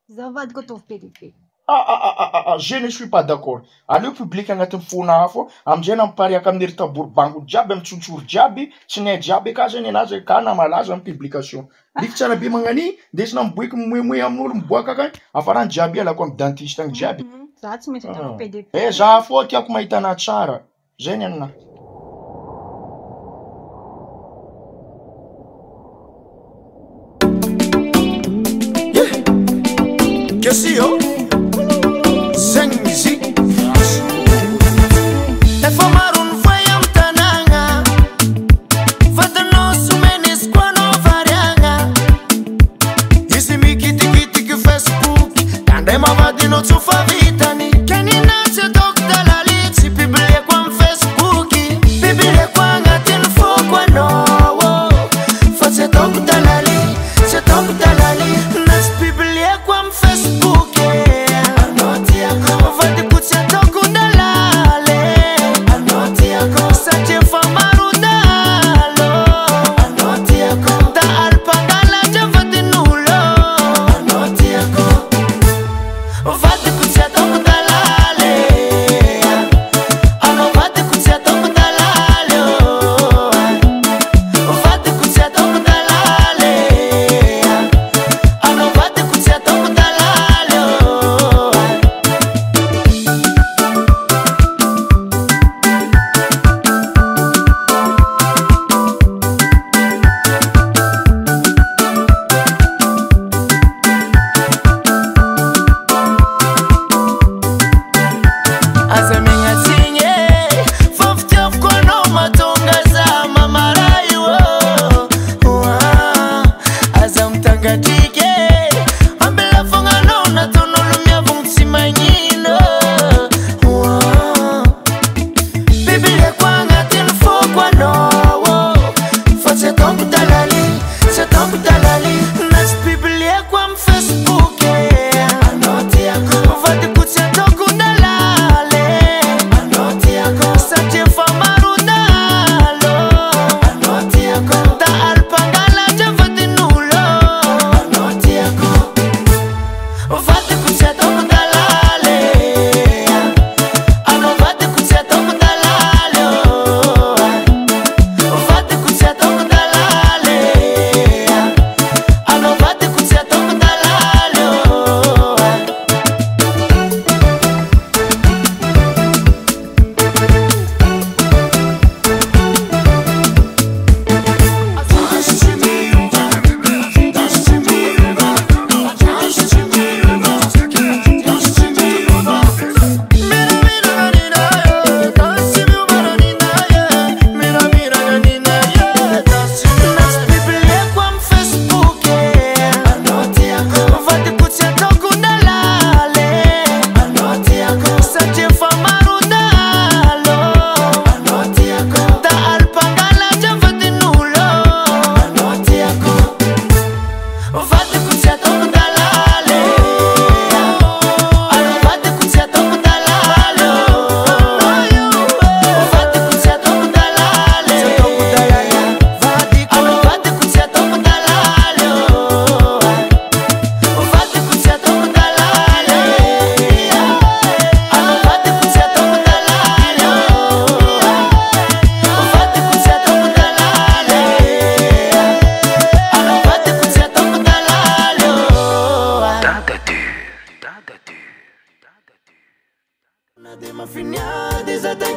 Zavady ko ataovy PDP. Je ne suis pas d'accord. Aleo public agnatin'ny fona hafa amizay nampariaka amin'ny eritabory bango jiaby amin'ny tsontsoro jiaby tsy nay jiaby ka zany anazy ka na malaza amin'ny publication. Lik tsara be magnani ndesina miboeky moemoe amin'olo miboaka akany afarany jiaby alako amin'ny dentiste agny jiaby. Za tsy maintsy ataovy PDP. Za fô tiako mahita anahy tsara. Zay ny aminahy. Kesio Zengizi Efa marun foi am tananga Fatano sumenis quano varianga Isi mi kiti kiti ki Facebook Tande ma vadino tu fa vitani Keni nace dok dalali Si pibile kwa Facebook Pibile kwa ngatin fo kwa no Fa se dok dalali Se dok dalali Nas pibile kwa Facebook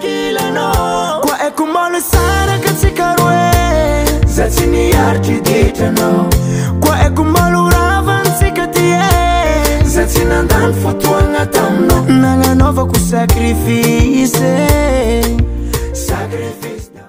Qua è come le sare che si caroe Zazzini arci ditano Qua è come l'uravan si che ti è Zazzini andan fotuanga tamno Nanga nova cu sacrifice Sacrifice